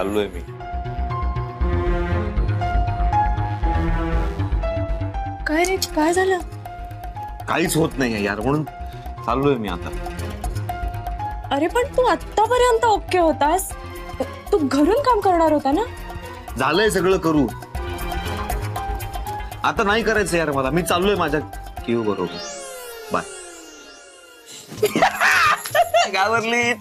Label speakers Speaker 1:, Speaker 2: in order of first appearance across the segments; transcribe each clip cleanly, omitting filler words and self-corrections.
Speaker 1: चाललोय मी.
Speaker 2: काय रे, काय झालं?
Speaker 1: काहीच होत नाहीये यार, म्हणून चाललोय मी आता.
Speaker 2: अरे पण तू आतापर्यंत ओके होतास. तू घरून काम करणार होता ना?
Speaker 1: झालंय सगळं करू. आता नाही करायचं यार मला. मी चाललोय माझ्या क्यू बरोबर. बाय. घाबरली.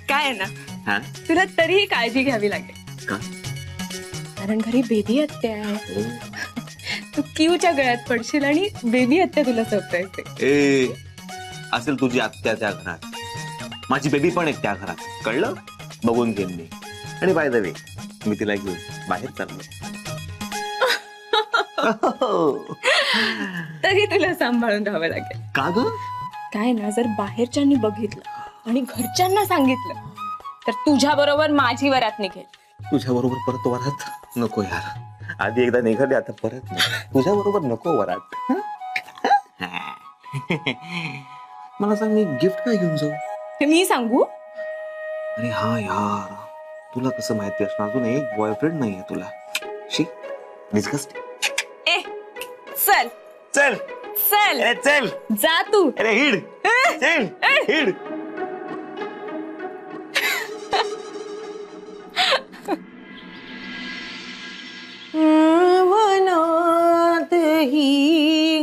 Speaker 2: काय आहे ना,
Speaker 1: हा?
Speaker 2: तुला तरीही काळजी घ्यावी लागेल.
Speaker 1: का?
Speaker 2: कारण घरी बेबी हत्या आहे. तू क्यूच्या गळ्यात पडशील आणि बेबी हत्या तुला सरप्राईज दे.
Speaker 1: ए, असेल तुझी आत्या त्या घरात, माझी बेबी पण एक त्या घरात. कळलं? बघून घेईन मी. आणि बाय द वे, मी तिला घेऊन बाहेर चाललो.
Speaker 2: तरी तुला सांभाळून राहावं लागेल.
Speaker 1: का ग?
Speaker 2: काय ना, जर बाहेरच्यांनी बघितलं आणि घरच्यांना सांगितलं तर तुझ्या बरोबर माझी वरात निघेल.
Speaker 1: तुझ्या बरोबर परत वरात नको यार. आधी एकदा निघाले, आता परत तुझ्या बरोबर नको वरात. मला सांग, मी गिफ्ट काय घेऊन जाऊ?
Speaker 2: ते मी सांगू?
Speaker 1: अरे हा यार, तुला कसं माहिती असणार, अजून एक बॉयफ्रेंड नाहीये तुला. शी, डिस्कस्ट.
Speaker 2: ए चल
Speaker 1: चल
Speaker 2: चल,
Speaker 1: अरे चल,
Speaker 2: जा तू.
Speaker 1: अरे हिड, चल हिड.
Speaker 3: वनात ही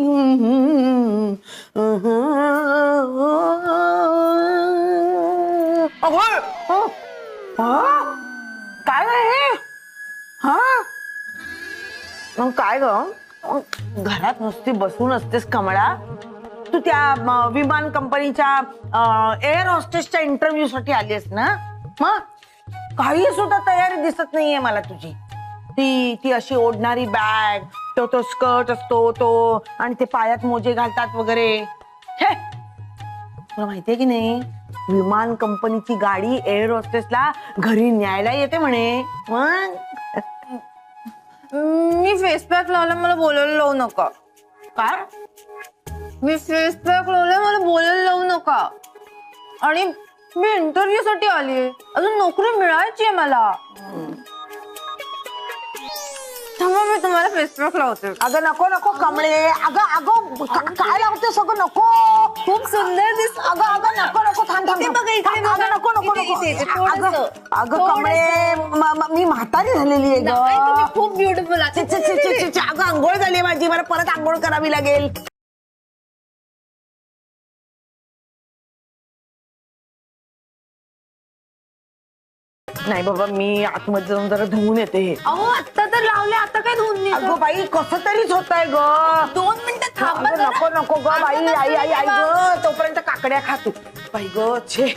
Speaker 3: काय आहे? हा, मग काय ग, घरात नुसती बसून असतेस कमळा? तू त्या विमान कंपनीच्या एअर हॉस्टेसच्या इंटरव्ह्यू साठी आलीस ना? मग काही सुद्धा तयारी दिसत नाहीये मला तुझी. ती अशी ओढणारी बॅग, तो स्कर्ट असतो तो, आणि ते पायात मोजे घालतात वगैरे. हे तुला माहितीये की नाही, विमान कंपनीची गाडी एअर हॉस्टेसला घरी न्यायला येते म्हणे. मग
Speaker 4: मी फेस पॅक लावला, मला बोलायला लावू नका.
Speaker 3: काय?
Speaker 4: मी फेस पॅक लावलाय, मला बोलायला लावू नका. आणि मी इंटरव्ह्यू साठी आली, अजून नोकरी मिळायची आहे मला. थांबा, मी तुम्हाला फेस पॅक लावते.
Speaker 3: अगं नको नको कमळे. अगं अगं काय लावते सगळं? नको,
Speaker 4: खूप सुंदर दिसत.
Speaker 3: अगं अगं नको नको, थांब थांब.
Speaker 4: इथे बघा, इथे बघा.
Speaker 3: अगं नको नको
Speaker 4: इथे,
Speaker 3: नको.
Speaker 4: इथे, थोडंसं.
Speaker 3: अगं अगं कमळे, मी म्हातारी झालेली आहे
Speaker 4: नाही, तुम्ही
Speaker 3: ग.
Speaker 4: खूप ब्युटिफुल
Speaker 3: छि, छि, छि, छि, छि, छि. अगं आंघोळ झाली माझी, मला परत आंघोळ करावी लागेल. नाही बाबा, मी आतमध्ये जाऊन जरा धुवून येते.
Speaker 4: अहो, आता तर लावले, आता काय धुवून नाही.
Speaker 3: अगं बाई, कसं तरीच होत आहे ग.
Speaker 4: 2 मिनिटं थांबा
Speaker 3: अगं
Speaker 4: जरा.
Speaker 3: नको नको ग बाई, आई आई आई ग, तोपर्यंत काकड्या खातो. बाई ग, छे.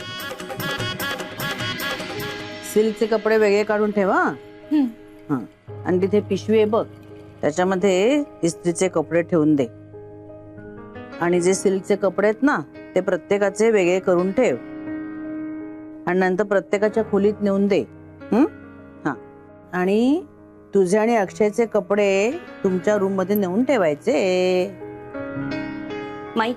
Speaker 5: सिल्कचे कपडे वेगळे काढून ठेवा. आणि तिथे पिशवी आहे बघ, त्याच्यामध्ये इस्त्रीचे कपडे ठेवून दे. आणि जे सिल्कचे कपडे आहेत ना, ते प्रत्येकाचे वेगळे करून ठेव. आणि नंतर प्रत्येकाच्या खोलीत नेऊन दे. हा, आणि तुझे आणि अक्षयचे कपडे तुमच्या रूम मध्ये नेऊन ठेवायचे.
Speaker 6: माई,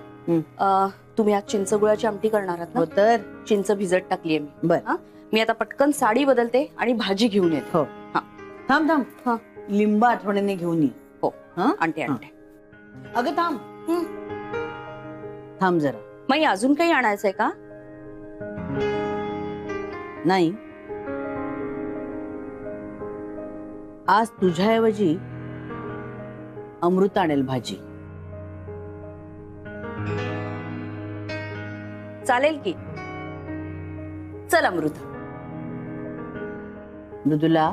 Speaker 6: तुम्ही आज चिंचगुळाची आमटी करणार आहात ना?
Speaker 5: हो तर.
Speaker 6: चिंच भिजत टाकलीये मी.
Speaker 5: बर,
Speaker 6: मी आता पटकन साडी बदलते आणि भाजी घेऊन येते.
Speaker 5: हो.
Speaker 6: हा.
Speaker 5: थांब थांब.
Speaker 6: हा.
Speaker 5: लिंब आठवणीने घेऊन ये.
Speaker 6: हो,
Speaker 5: हा,
Speaker 6: आणते आणते.
Speaker 5: अगं थांब. थांब जरा.
Speaker 6: माई, अजून काही आणायचंय का?
Speaker 5: नाही, आज तुझ्याऐवजी अमृत आणेल भाजी.
Speaker 6: चालेल की. चल अमृत.
Speaker 5: मृदुला,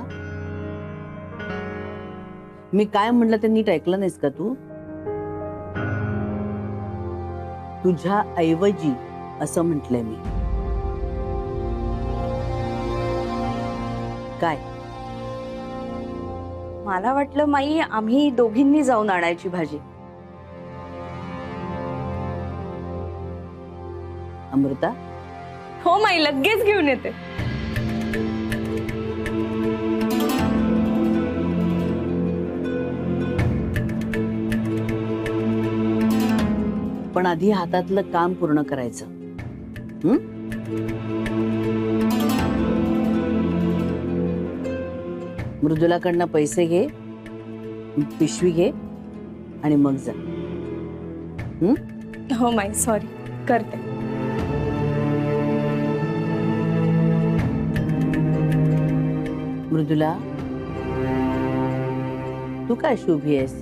Speaker 5: मी काय म्हणलं ते नीट ऐकलं नाहीस का तू? तुझ्या ऐवजी असं म्हटलंय मी. काय?
Speaker 6: मला वाटलं माई, आम्ही दोघींनी जाऊन आणायची भाजी.
Speaker 5: अमृता,
Speaker 2: हो माई, लगेच घेऊन येते.
Speaker 5: पण आधी हातातलं काम पूर्ण करायचं. मृदुलाकडनं पैसे घे, पिशवी घे आणि मग जा.
Speaker 2: हो माई सॉरी, करते.
Speaker 5: मृदुला, तू काय शुभी आहेस?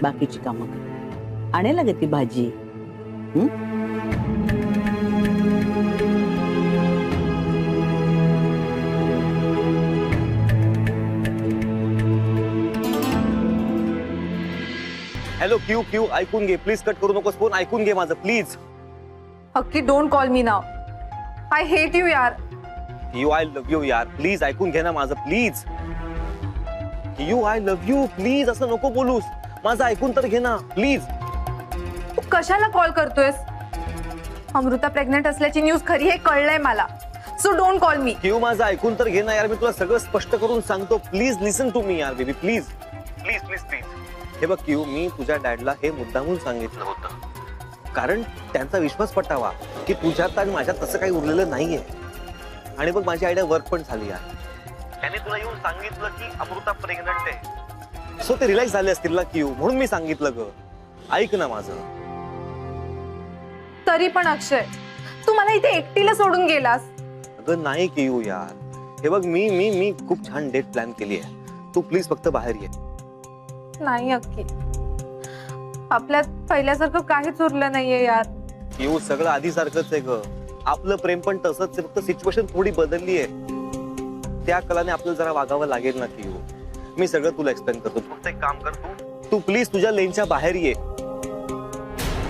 Speaker 5: बाकीची कामं कर. आणायला ग ती भाजी.
Speaker 1: हॅलो क्यू क्यू, ऐकून घे प्लीज, कट करू नकोस फोन. ऐकून घे माझं please.
Speaker 4: Akki don't call me now. I hate you यार.
Speaker 1: यू आय लव्ह यू यार, प्लीज ऐकून घे ना माझं please. You I love you please, असं नको बोलूस. माझं ऐकून तर घे ना प्लीज.
Speaker 4: तू कशाला कॉल करतोयस? अमृता प्रेग्नेंट असल्याची न्यूज खरी हे कळलंय मला. So don't call me.
Speaker 1: Q माझं ऐकून तर घे ना यार, मी तुला सगळं स्पष्ट करून सांगतो. प्लीज लिसन टू मी यार baby, please please please please. हे बघ क्यू, मी तुझ्या डॅडला हे मुद्दामून सांगितलं होतं कारण त्यांचा विश्वास पटावा की तुझ्यात आणि माझ्यात तसं काही उरलेलं नाहीये. आणि बघ माझी आयडिया वर्क पण झाली यार. त्याने तुला येऊन सांगितलं की अमृता प्रेग्नंट आहे, सो ते रिलॅक्स झाले असतील ना क्यू, म्हणून मी सांगितलं ग. ऐक ना माझं.
Speaker 4: तरी पण अक्षय, तू मला इथे एकटीला सोडून गेलास.
Speaker 1: अगं नाही क्यू यार, हे बघ मी मी मी खूप छान डेट प्लॅन केली आहे. तू प्लीज फक्त बाहेर ये.
Speaker 4: नाही अक्की, आपल्यात पहिल्यासारखं काहीच उरलं नाहीये यार.
Speaker 1: क्यू सगळं आधी सारखंच आहे ग. आपलं प्रेम पण तसंच आहे, फक्त सिच्युएशन थोडी बदलली आहे. त्या कलाने आपल्याला जरा वागावं लागेल ना क्यू. मी सगळं तुला एक्सप्लेन करतो. फक्त एक काम कर, तू प्लीज तुझ्या लेनच्या बाहेर ये.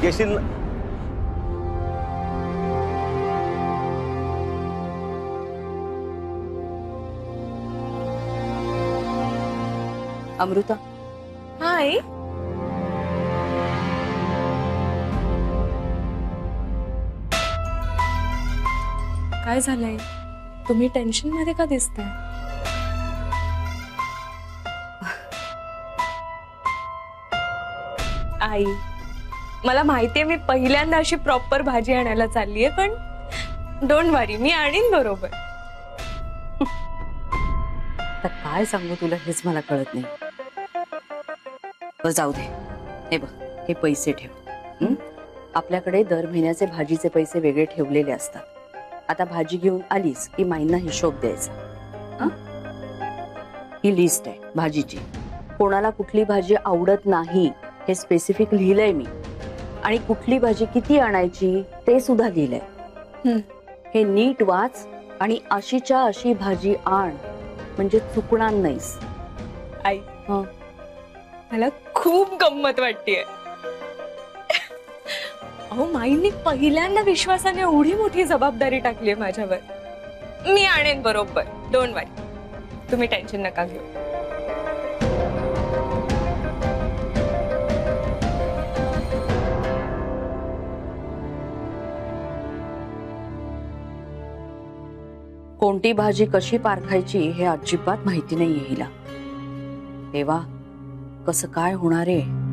Speaker 1: येशील ना?
Speaker 6: अमृता,
Speaker 2: हाय. काय झालंय? तुम्ही टेन्शन मध्ये का दिसताय? आई, मला माहितीये मी पहिल्यांदा अशी प्रॉपर भाजी आणायला चाललीये, पण डोंट वरी, मी आणीन बरोबर.
Speaker 6: आता काय सांगू तुला हेच मला कळत नाही. जाऊ दे. हे बघ, हे पैसे ठेव. आपल्याकडे दर महिन्याचे भाजीचे पैसे वेगळे ठेवलेले असतात. आता भाजी घेऊन आलीस की माईंना हिशोब द्यायचा. ही लिस्ट आहे भाजीची. कोणाला कुठली भाजी आवडत नाही हे स्पेसिफिक लिहिलंय मी. आणि कुठली भाजी किती आणायची ते सुद्धा लिहिलंय. हे नीट वाच आणि अशीच्या अशी भाजी आण, म्हणजे चुकणार नाहीस.
Speaker 2: आई, मला खूप गंमत वाटतेय. अहो, माईंनी पहिल्यांदा विश्वासाने एवढी मोठी जबाबदारी टाकली आहे माझ्यावर. मी आणेन बरोबर, डोंट वरी. तुम्ही टेन्शन नका घेऊ.
Speaker 6: कोणती भाजी कशी पारखायची हे अजिबात माहिती नाहीये हिला. तेव्हा कसं काय होणार आहे?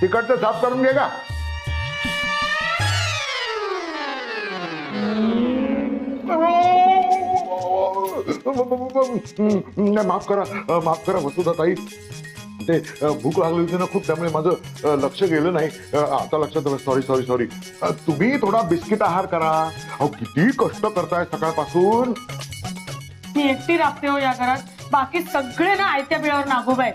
Speaker 7: तिकडचं साफ करून घे का? माफ करा वसुधाताई, ते भूक लागली होती ना खूप, त्यामुळे माझं लक्ष गेलं नाही. आता लक्षात आलं. सॉरी. तुम्ही थोडा बिस्किट आहार करा. अहो किती कष्ट करताय सकाळपासून.
Speaker 8: मी एकटी राबते हो या घरात.
Speaker 5: बाकी सगळे ना आयत्या बिळावर नागोबा आहेत.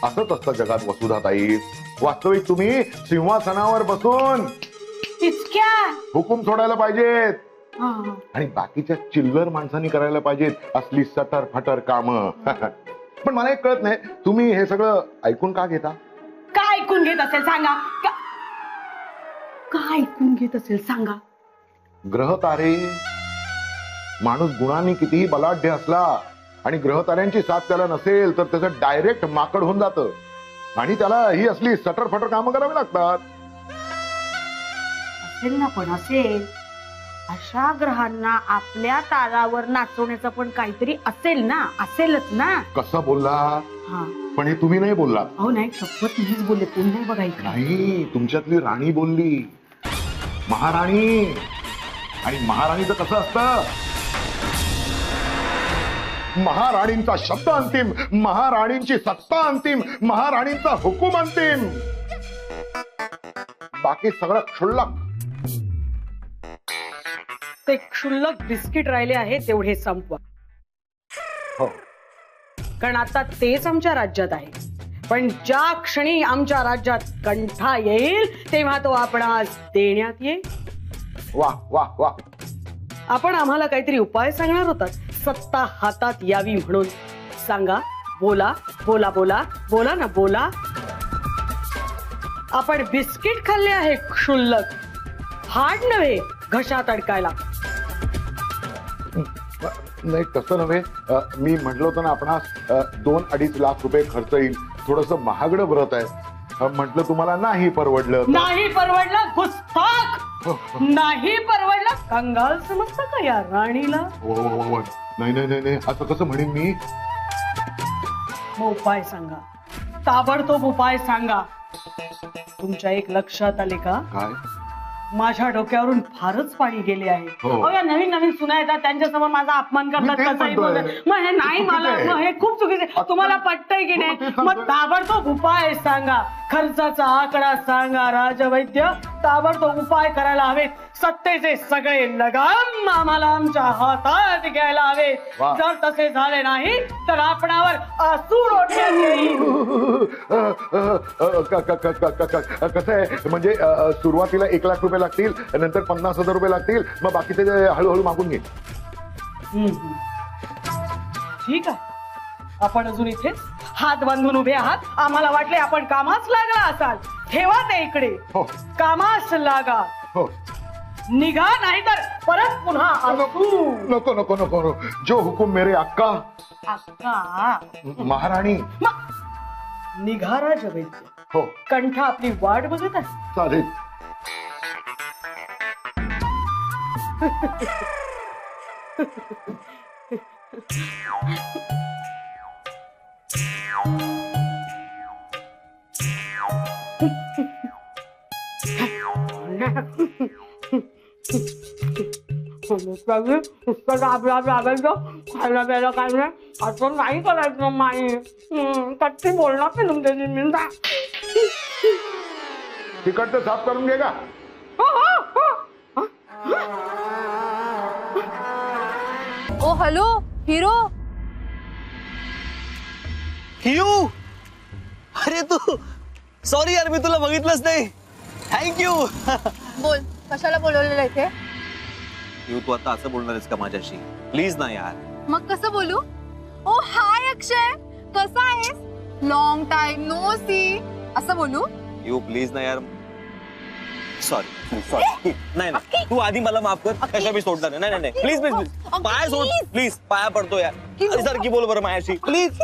Speaker 7: असंच असतं जगात वसुधाताई. वास्तविक तुम्ही सिंहासनावर बसून
Speaker 5: इतक्या
Speaker 7: हुकूम सोडायला पाहिजेत
Speaker 5: हा.
Speaker 7: आणि बाकीच्या चिल्लर माणसांनी करायला पाहिजेत असली सटर फटर काम. पण मला एक कळत नाही, तुम्ही हे सगळं ऐकून का घेता?
Speaker 5: काय ऐकून घेत असेल सांगा? काय ऐकून घेत असेल सांगा?
Speaker 7: ग्रह तारे, माणूस गुणांनी कितीही बलाढ्य असला आणि ग्रह ताऱ्यांची साथ त्याला नसेल तर त्याचं डायरेक्ट माकड होऊन जातं आणि त्याला ही असली सटर फटर कामं करावी लागतात.
Speaker 5: असेल ना, पण असेल अशा ग्रहांना आपल्या तारावर नाचवण्याचं पण काहीतरी असेल ना, असेलच ना.
Speaker 7: कसं बोलला?
Speaker 5: हा.
Speaker 7: पण हे तुम्ही नाही बोलला.
Speaker 5: अहो नाही, शपथ मीच बोलले, कोण नाही बघायचं.
Speaker 7: नाही, तुमच्यातली राणी बोलली, महाराणी. आणि महाराणीचं कसं असतं? महाराणींचा शब्द अंतिम, महाराणींची सत्ता अंतिम, महाराणींचा हुकूम अंतिम, बाकी सगळं क्षुल्लक.
Speaker 5: ते क्षुल्लक बिस्किट राहिले आहे तेवढे संपवा.
Speaker 7: हो,
Speaker 5: कारण आता तेच आमच्या राज्यात आहे. पण ज्या क्षणी आमच्या राज्यात कंठा येईल तेव्हा तो आपणास देण्यात येईल.
Speaker 7: वा वा वा.
Speaker 5: आपण आम्हाला काहीतरी उपाय सांगणार होतात, सत्ता हातात यावी म्हणून. सांगा, बोला बोला बोला बोला ना, बोला. आपण बिस्किट खाल्ले आहे क्षुल्लक, हाड नव्हे घशात अडकायला.
Speaker 7: नाही तसं नव्हे, मी म्हटलं होतं ना आपणास 2-2.5 लाख रुपये खर्च येईल, थोडस महागडं व्रत आहे. म्हटलं तुम्हाला नाही परवडलं.
Speaker 5: नाही परवडलं गुस्ताख, नाही परवडलं कंगाल समजता का या राणीला?
Speaker 7: हो, नाही नाही नाही नाही, असं कसं म्हणेन मी?
Speaker 5: मग उपाय सांगा, ताबडतोब उपाय सांगा. तुमच्या एक लक्षात आले का?
Speaker 7: काय?
Speaker 5: माझ्या डोक्यावरून फारच पाणी गेले आहे.
Speaker 7: हो.
Speaker 5: अहो, या नवीन नवीन सुना येतात त्यांच्यासमोर माझा अपमान करतात.
Speaker 7: मी तेच
Speaker 5: कसंही
Speaker 7: म्हणतोय.
Speaker 5: बोलतात. मग हे नाही, मला मग हे खूप चुकीचे. तुम्हाला पटतंय की नाही? मग ताबडतोब उपाय सांगा, खर्चाचा आकडा सांगा. राजवैद्य, ताबडतोब उपाय करायला हवेत. सत्तेचे सगळे लगाम आम्हाला आमच्या हातात घ्यायला हवेत.
Speaker 7: वा.
Speaker 5: जर तसे झाले नाही तर आपणावर असूर ओढण्यात येईल.
Speaker 7: कसं आहे म्हणजे सुरुवातीला 1 लाख रुपये लागतील, नंतर 50,000 रुपये लागतील, मग बाकीचे हळूहळू मागून घे.
Speaker 5: ठीक आहे, आपण अजून इथेच हात बांधून उभे आहात. आम्हाला वाटले आपण कामास लागला असाल. ठेवा ते इकडे.
Speaker 7: हो
Speaker 5: कामास लागा.
Speaker 7: हो.
Speaker 5: निघा, नाही तर परत पुन्हा असू.
Speaker 7: नको नको नको, जो हुकुम मेरे अक्का.
Speaker 5: अक्का.
Speaker 7: महाराणी.
Speaker 5: निघा राजवैद्य.
Speaker 7: हो
Speaker 5: कंठा आपली वाट बघत आहे.
Speaker 7: चालेल.
Speaker 5: खायला प्यायला काय नाही असं नाही करायचं. माई कच्ची बोलणार नाही तुमच्याशी मी.
Speaker 7: तिकडचं साफ करून घे का?
Speaker 4: ओ हॅलो हिरो.
Speaker 1: हियू, अरे तू, सॉरी यार, मी तुला बघितलंच नाही. थँक्यू.
Speaker 4: बोल, कशाला बोलवलेलं इथे?
Speaker 1: हियू, तू आता असं बोलणार आहेस का माझ्याशी? प्लीज ना यार.
Speaker 4: मग कसं बोलू? ओ हाय अक्षय, कसा आहेस? लॉंग टाइम नो सी असं बोलू?
Speaker 1: हियू प्लीज ना यार. Sorry sorry. नाही नाही, तू आधी मला माफ कर. कशा मी सोडणार नाही. नाही नाही, प्लीज प्लीज प्लीज, पाया सोड प्लीज, पाया पडतो यार. अरे सर की बोल बरं माझ्याशी प्लीज.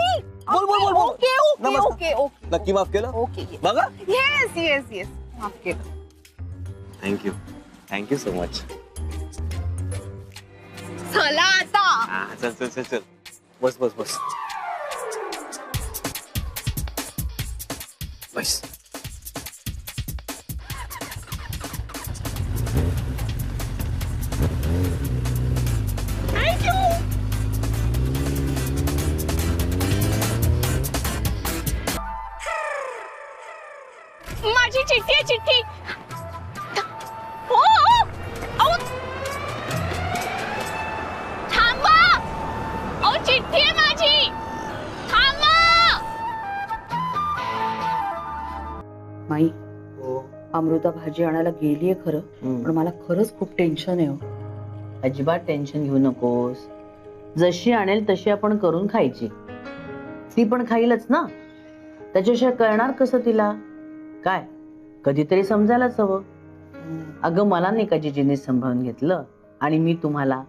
Speaker 1: बोल बोल बोल बोल.
Speaker 4: ओके ओके
Speaker 1: नमस्कार.
Speaker 4: ओके ओके
Speaker 1: नक्की माफ केलं?
Speaker 4: ओके
Speaker 1: बघा.
Speaker 4: येस येस येस माफ केलं.
Speaker 1: Thank you, thank you so much.
Speaker 4: चला आता.
Speaker 1: चल चल चल चल, बस बस बस बस.
Speaker 2: माझी चिठ्ठी आहे, चिठ्ठी. हो, हो. अहो, थांबा. अहो, चिठ्ठी आहे माझी.
Speaker 6: अमृता भाजी आणायला गेलीये खरं, पण मला खरंच खूप टेन्शन आहे हो.
Speaker 5: अजिबात टेन्शन घेऊ नकोस. जशी आणेल तशी आपण करून खायची. ती पण खाईलच ना. त्याच्याशिवाय कळणार कसं तिला? काय कधीतरी समजायलाच हवं. अगं मला नाही का जिजीने सांभाळून घेतलं आणि मी तुम्हाला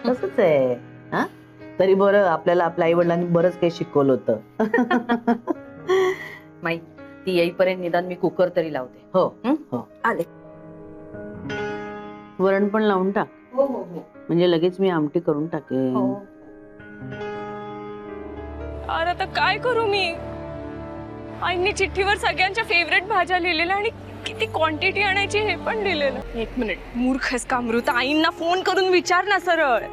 Speaker 5: तसंच आहे. हा तरी बरं आपल्याला आपल्या आई वडिलांनी बरंच काही शिकवलं होतं.
Speaker 6: माई ती येईपर्यंत निदान मी कुकर तरी लावते.
Speaker 5: हो
Speaker 6: हो आले.
Speaker 5: वरण पण लावून टाक,
Speaker 6: हो हो हो
Speaker 5: म्हणजे लगेच मी आमटी करून टाकेन.
Speaker 2: अरे आता काय करू मी? आईने चिठ्ठीवर सगळ्यांच्या फेवरेट भाज्या लिहिलेल्या आणि किती क्वांटिटी आणायची हे पण लिहिलेलं. एक मिनिट, मूर्खस का अमृता, आईंना फोन करून विचार ना सरळ.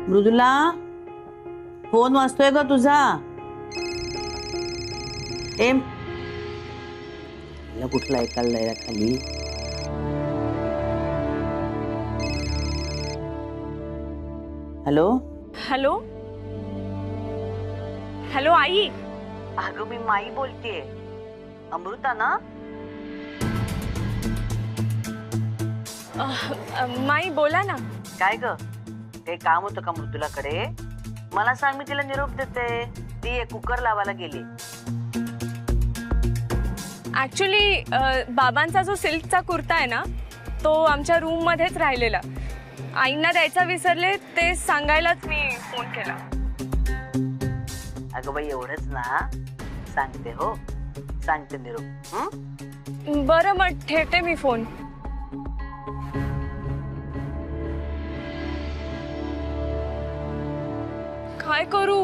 Speaker 5: मृदुला फोन वाजतोय का तुझा? एम कुठला ऐकायला जायला खाली. हॅलो
Speaker 2: हॅलो हॅलो आई.
Speaker 5: अगं मी माई बोलतेय. अमृता ना?
Speaker 2: माई बोला ना.
Speaker 5: काय ग, काही काम होतं का मृदुलाकडे? मला सांग, मी तिला निरोप देते. ती कुकर लावायला गेली.
Speaker 2: ऍक्च्युली बाबांचा जो सिल्कचा कुर्ता आहे ना, तो आमच्या रूम मध्येच राहिलेला. आईंना द्यायचा विसरले, ते सांगायलाच मी फोन केला.
Speaker 5: अगं बाई एवढंच ना, सांगते. हो सांगते निरोप.
Speaker 2: बरं मग ठेवते मी फोन. काय करू?